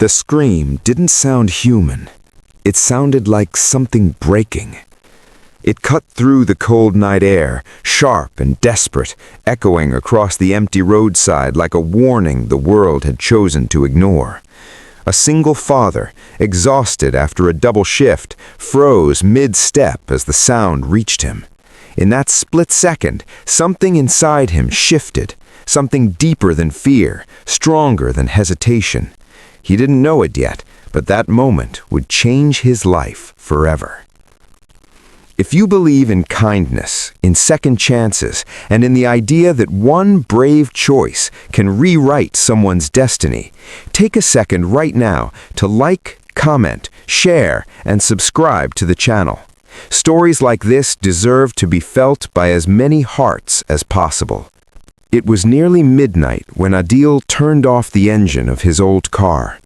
The scream didn't sound human. It sounded like something breaking. It cut through the cold night air, sharp and desperate, echoing across the empty roadside like a warning the world had chosen to ignore. A single father, exhausted after a double shift, froze mid-step as the sound reached him. In that split second, something inside him shifted, something deeper than fear, stronger than hesitation. He didn't know it yet, but that moment would change his life forever. If you believe in kindness, in second chances, and in the idea that one brave choice can rewrite someone's destiny, take a second right now to like, comment, share, and subscribe to the channel. Stories like this deserve to be felt by as many hearts as possible. It was nearly midnight when Adil turned off the engine of his old car.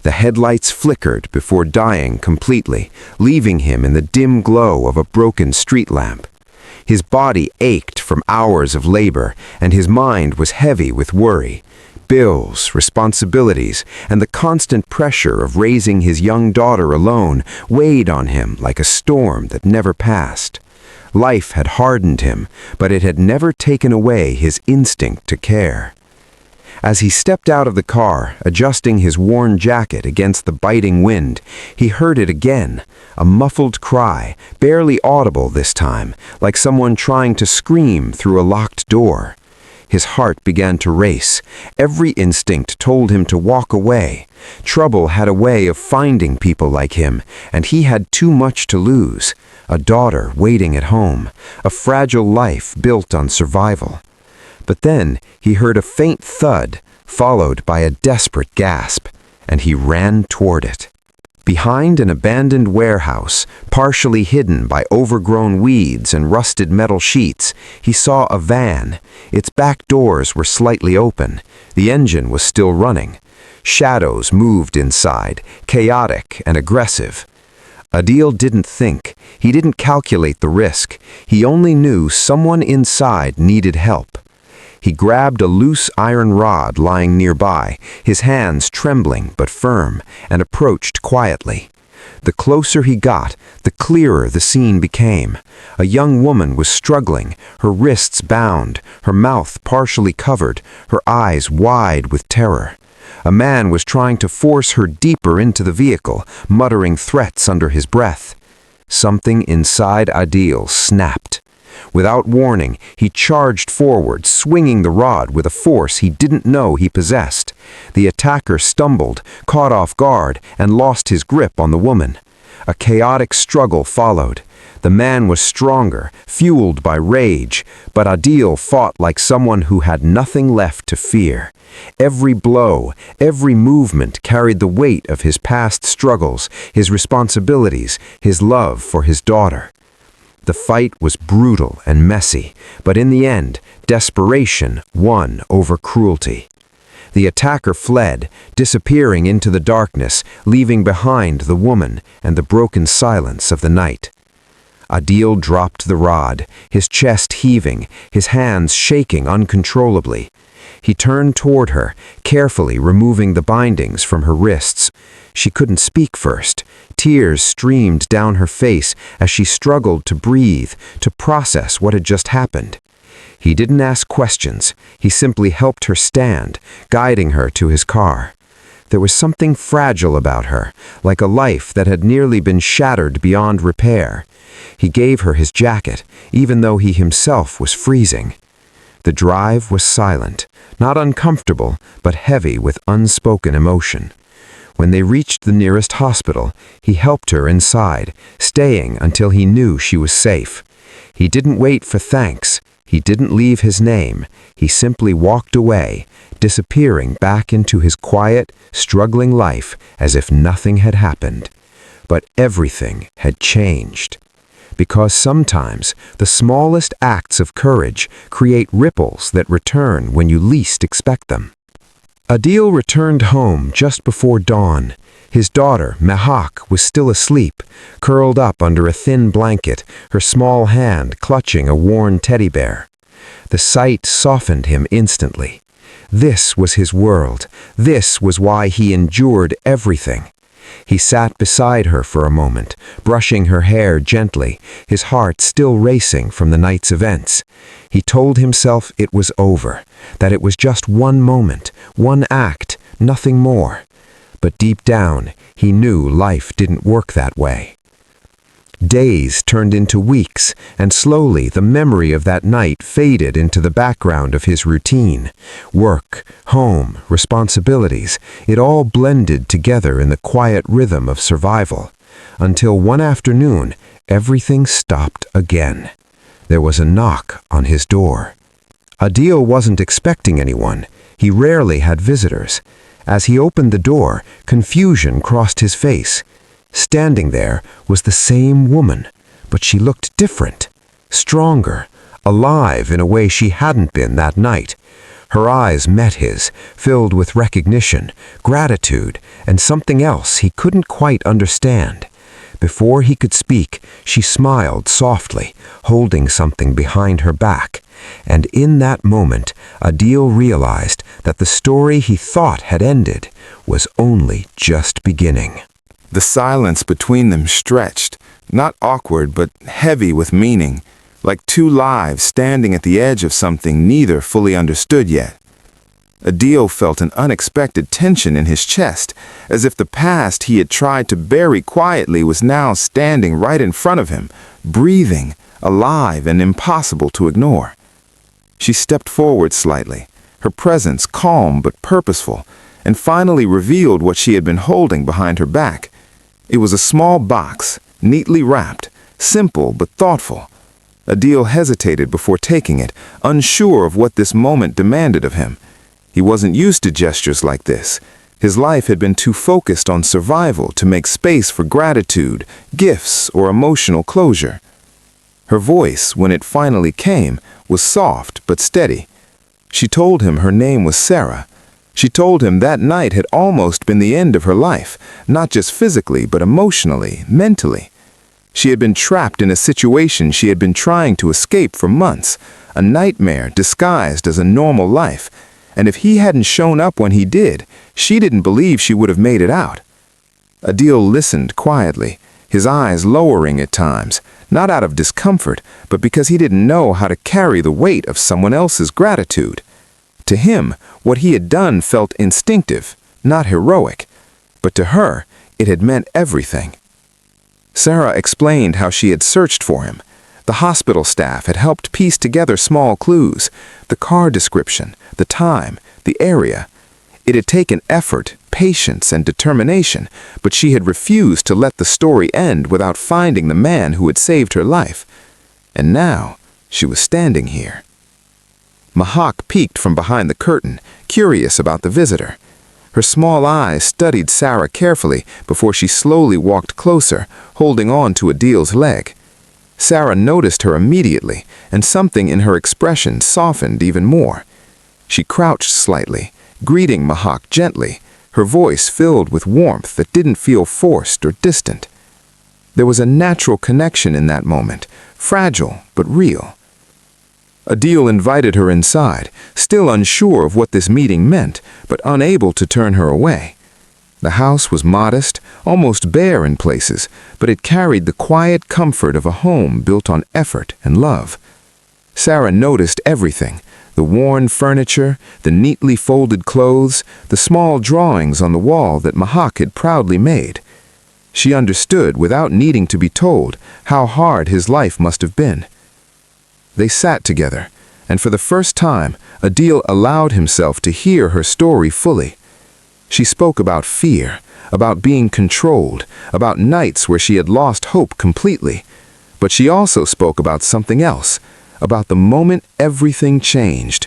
The headlights flickered before dying completely, leaving him in the dim glow of a broken street lamp. His body ached from hours of labor, and his mind was heavy with worry. Bills, responsibilities, and the constant pressure of raising his young daughter alone weighed on him like a storm that never passed. Life had hardened him, but it had never taken away his instinct to care. As he stepped out of the car, adjusting his worn jacket against the biting wind, he heard it again, a muffled cry, barely audible this time, like someone trying to scream through a locked door. His heart began to race. Every instinct told him to walk away. Trouble had a way of finding people like him, and he had too much to lose. A daughter waiting at home, a fragile life built on survival. But then he heard a faint thud, followed by a desperate gasp, and he ran toward it. Behind an abandoned warehouse, partially hidden by overgrown weeds and rusted metal sheets, he saw a van. Its back doors were slightly open. The engine was still running. Shadows moved inside, chaotic and aggressive. Adil didn't think. He didn't calculate the risk. He only knew someone inside needed help. He grabbed a loose iron rod lying nearby, his hands trembling but firm, and approached quietly. The closer he got, the clearer the scene became. A young woman was struggling, her wrists bound, her mouth partially covered, her eyes wide with terror. A man was trying to force her deeper into the vehicle, muttering threats under his breath. Something inside Adil snapped. Without warning, he charged forward, swinging the rod with a force he didn't know he possessed. The attacker stumbled, caught off guard, and lost his grip on the woman. A chaotic struggle followed. The man was stronger, fueled by rage, but Adil fought like someone who had nothing left to fear. Every blow, every movement carried the weight of his past struggles, his responsibilities, his love for his daughter. The fight was brutal and messy, but in the end, desperation won over cruelty. The attacker fled, disappearing into the darkness, leaving behind the woman and the broken silence of the night. Adil dropped the rod, his chest heaving, his hands shaking uncontrollably. He turned toward her, carefully removing the bindings from her wrists. She couldn't speak first. Tears streamed down her face as she struggled to breathe, to process what had just happened. He didn't ask questions. He simply helped her stand, guiding her to his car. There was something fragile about her, like a life that had nearly been shattered beyond repair. He gave her his jacket, even though he himself was freezing. The drive was silent, not uncomfortable, but heavy with unspoken emotion. When they reached the nearest hospital, he helped her inside, staying until he knew she was safe. He didn't wait for thanks. He didn't leave his name. He simply walked away, disappearing back into his quiet, struggling life as if nothing had happened. But everything had changed. Because sometimes the smallest acts of courage create ripples that return when you least expect them. Adil returned home just before dawn. His daughter, Mehak, was still asleep, curled up under a thin blanket, her small hand clutching a worn teddy bear. The sight softened him instantly. This was his world. This was why he endured everything. He sat beside her for a moment, brushing her hair gently, his heart still racing from the night's events. He told himself it was over, that it was just one moment, one act, nothing more. But deep down, he knew life didn't work that way. Days turned into weeks, and slowly the memory of that night faded into the background of his routine. Work, home, responsibilities, it all blended together in the quiet rhythm of survival. Until one afternoon, everything stopped again. There was a knock on his door. Adil wasn't expecting anyone. He rarely had visitors. As he opened the door, confusion crossed his face. Standing there was the same woman, but she looked different, stronger, alive in a way she hadn't been that night. Her eyes met his, filled with recognition, gratitude, and something else he couldn't quite understand. Before he could speak, she smiled softly, holding something behind her back. And in that moment, Adil realized that the story he thought had ended was only just beginning. The silence between them stretched, not awkward but heavy with meaning, like two lives standing at the edge of something neither fully understood yet. Adil felt an unexpected tension in his chest, as if the past he had tried to bury quietly was now standing right in front of him, breathing, alive and impossible to ignore. She stepped forward slightly, her presence calm but purposeful, and finally revealed what she had been holding behind her back. It was a small box, neatly wrapped, simple but thoughtful. Adil hesitated before taking it, unsure of what this moment demanded of him. He wasn't used to gestures like this. His life had been too focused on survival to make space for gratitude, gifts, or emotional closure. Her voice, when it finally came, was soft but steady. She told him her name was Sarah. She told him that night had almost been the end of her life, not just physically, but emotionally, mentally. She had been trapped in a situation she had been trying to escape for months, a nightmare disguised as a normal life, and if he hadn't shown up when he did, she didn't believe she would have made it out. Adil listened quietly, his eyes lowering at times, not out of discomfort, but because he didn't know how to carry the weight of someone else's gratitude. To him, what he had done felt instinctive, not heroic, but to her, it had meant everything. Sarah explained how she had searched for him. The hospital staff had helped piece together small clues, the car description, the time, the area. It had taken effort, patience, and determination, but she had refused to let the story end without finding the man who had saved her life. And now, she was standing here. Mahak peeked from behind the curtain, curious about the visitor. Her small eyes studied Sarah carefully before she slowly walked closer, holding on to Adil's leg. Sarah noticed her immediately, and something in her expression softened even more. She crouched slightly, greeting Mahak gently, her voice filled with warmth that didn't feel forced or distant. There was a natural connection in that moment, fragile but real. Adil invited her inside, still unsure of what this meeting meant, but unable to turn her away. The house was modest, almost bare in places, but it carried the quiet comfort of a home built on effort and love. Sarah noticed everything: the worn furniture, the neatly folded clothes, the small drawings on the wall that Mahak had proudly made. She understood, without needing to be told, how hard his life must have been. They sat together, and for the first time, Adil allowed himself to hear her story fully. She spoke about fear, about being controlled, about nights where she had lost hope completely. But she also spoke about something else, about the moment everything changed.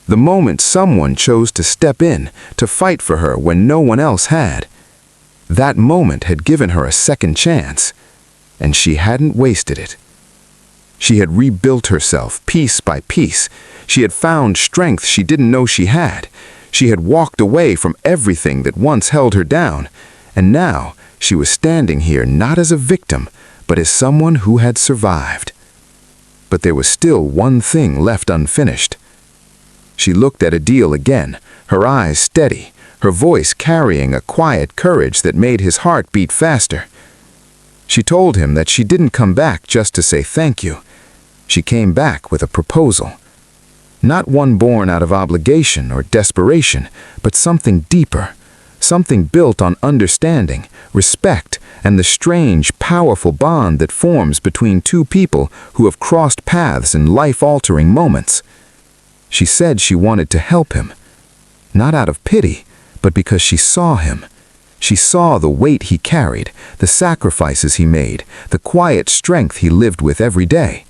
The moment someone chose to step in, to fight for her when no one else had. That moment had given her a second chance, and she hadn't wasted it. She had rebuilt herself piece by piece. She had found strength she didn't know she had. She had walked away from everything that once held her down, and now she was standing here not as a victim, but as someone who had survived. But there was still one thing left unfinished. She looked at Adil again, her eyes steady, her voice carrying a quiet courage that made his heart beat faster. She told him that she didn't come back just to say thank you. She came back with a proposal. Not one born out of obligation or desperation, but something deeper, something built on understanding, respect, and the strange, powerful bond that forms between two people who have crossed paths in life-altering moments. She said she wanted to help him, not out of pity, but because she saw him. She saw the weight he carried, the sacrifices he made, the quiet strength he lived with every day.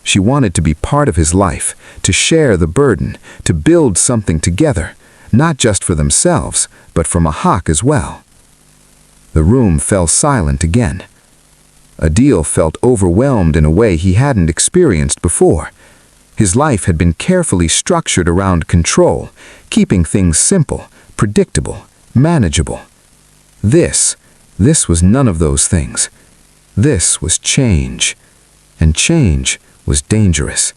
She wanted to be part of his life, to share the burden, to build something together, not just for themselves, but for Mahak as well. The room fell silent again. Adil felt overwhelmed in a way he hadn't experienced before. His life had been carefully structured around control, keeping things simple, predictable, manageable. This was none of those things. This was change, and change was dangerous.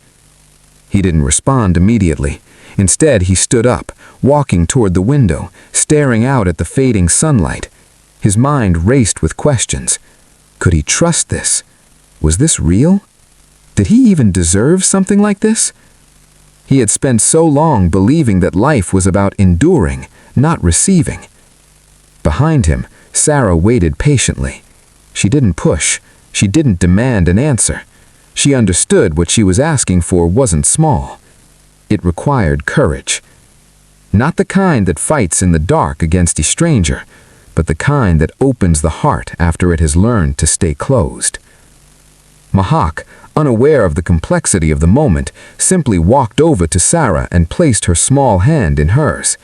He didn't respond immediately. Instead, he stood up, walking toward the window, staring out at the fading sunlight. His mind raced with questions. Could he trust this? Was this real? Did he even deserve something like this? He had spent so long believing that life was about enduring, not receiving. Behind him, Sarah waited patiently. She didn't push. She didn't demand an answer. She understood what she was asking for wasn't small. It required courage. Not the kind that fights in the dark against a stranger, but the kind that opens the heart after it has learned to stay closed. Mahak, unaware of the complexity of the moment, simply walked over to Sarah and placed her small hand in hers.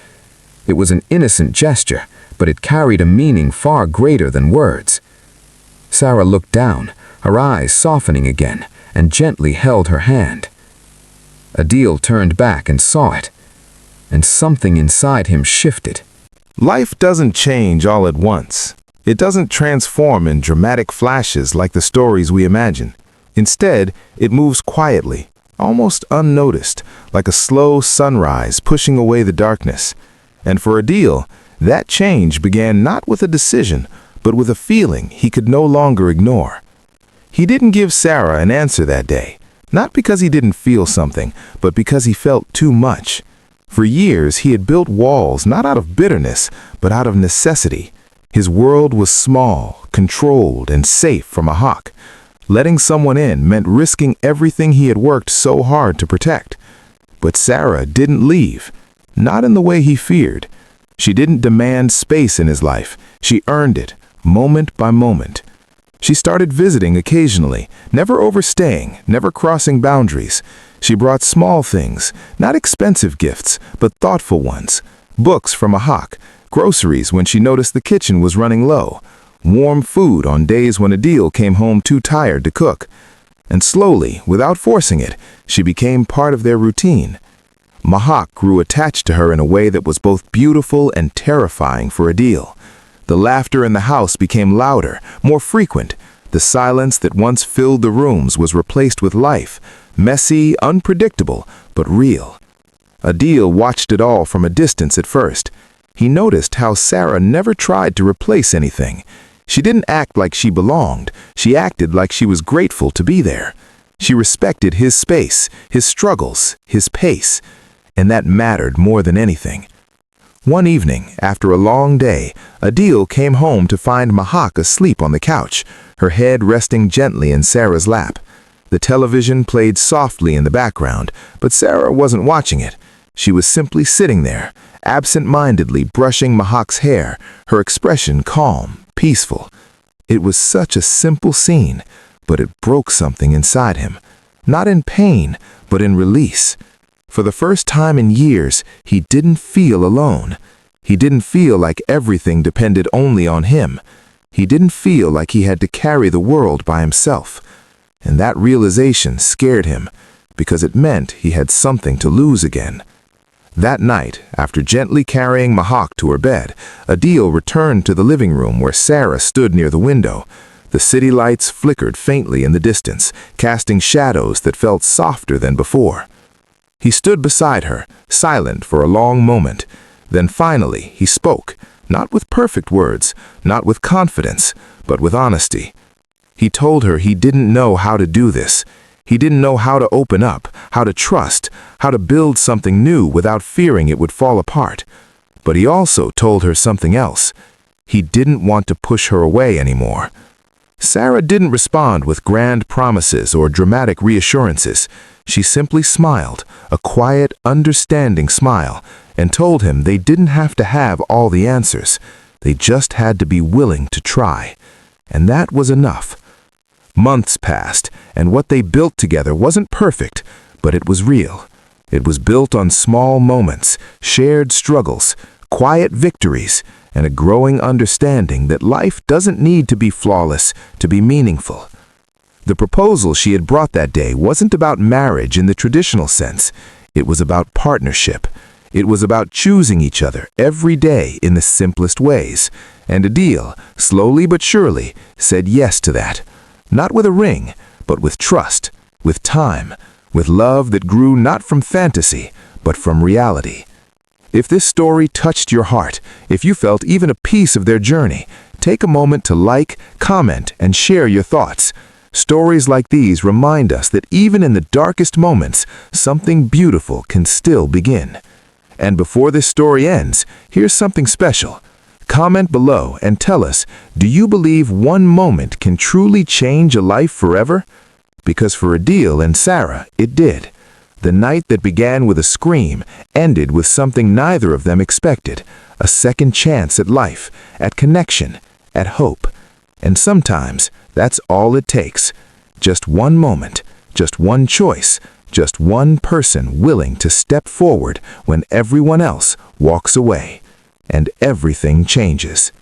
It was an innocent gesture, but it carried a meaning far greater than words. Sarah looked down, her eyes softening again, and gently held her hand. Adil turned back and saw it, and something inside him shifted. Life doesn't change all at once. It doesn't transform in dramatic flashes like the stories we imagine. Instead, it moves quietly, almost unnoticed, like a slow sunrise pushing away the darkness. And for Adil, that change began not with a decision, but with a feeling he could no longer ignore. He didn't give Sarah an answer that day, not because he didn't feel something, but because he felt too much. For years, he had built walls not out of bitterness, but out of necessity. His world was small, controlled, and safe from Mahak. Letting someone in meant risking everything he had worked so hard to protect. But Sarah didn't leave, not in the way he feared. She didn't demand space in his life. She earned it, moment by moment. She started visiting occasionally, never overstaying, never crossing boundaries. She brought small things, not expensive gifts, but thoughtful ones. Books from Mahak, groceries when she noticed the kitchen was running low, warm food on days when Adil came home too tired to cook. And slowly, without forcing it, she became part of their routine. Mahak grew attached to her in a way that was both beautiful and terrifying for Adil. The laughter in the house became louder, more frequent. The silence that once filled the rooms was replaced with life, messy, unpredictable, but real. Adil watched it all from a distance at first. He noticed how Sarah never tried to replace anything. She didn't act like she belonged. She acted like she was grateful to be there. She respected his space, his struggles, his pace. And that mattered more than anything. One evening, after a long day, Adil came home to find Mahak asleep on the couch, her head resting gently in Sarah's lap. The television played softly in the background, but Sarah wasn't watching it. She was simply sitting there, absent-mindedly brushing Mahak's hair, her expression calm, peaceful. It was such a simple scene, but it broke something inside him. Not in pain, but in release. For the first time in years, he didn't feel alone. He didn't feel like everything depended only on him. He didn't feel like he had to carry the world by himself. And that realization scared him, because it meant he had something to lose again. That night, after gently carrying Mahak to her bed, Adil returned to the living room where Sarah stood near the window. The city lights flickered faintly in the distance, casting shadows that felt softer than before. He stood beside her, silent for a long moment. Then finally he spoke, not with perfect words, not with confidence, but with honesty. He told her he didn't know how to do this. He didn't know how to open up, how to trust, how to build something new without fearing it would fall apart. But he also told her something else. He didn't want to push her away anymore. Sarah didn't respond with grand promises or dramatic reassurances. She simply smiled, a quiet, understanding smile, and told him they didn't have to have all the answers. They just had to be willing to try. And that was enough. Months passed, and what they built together wasn't perfect, but it was real. It was built on small moments, shared struggles, quiet victories, and a growing understanding that life doesn't need to be flawless to be meaningful. The proposal she had brought that day wasn't about marriage in the traditional sense. It was about partnership. It was about choosing each other every day in the simplest ways. And Adil, slowly but surely, said yes to that. Not with a ring, but with trust, with time, with love that grew not from fantasy, but from reality. If this story touched your heart, if you felt even a piece of their journey, take a moment to like, comment, and share your thoughts. Stories like these remind us that even in the darkest moments, something beautiful can still begin. And before this story ends, here's something special. Comment below and tell us, do you believe one moment can truly change a life forever? Because for Adil and Sarah, it did. The night that began with a scream ended with something neither of them expected, a second chance at life, at connection, at hope. And sometimes that's all it takes. Just one moment, just one choice, just one person willing to step forward when everyone else walks away. And everything changes.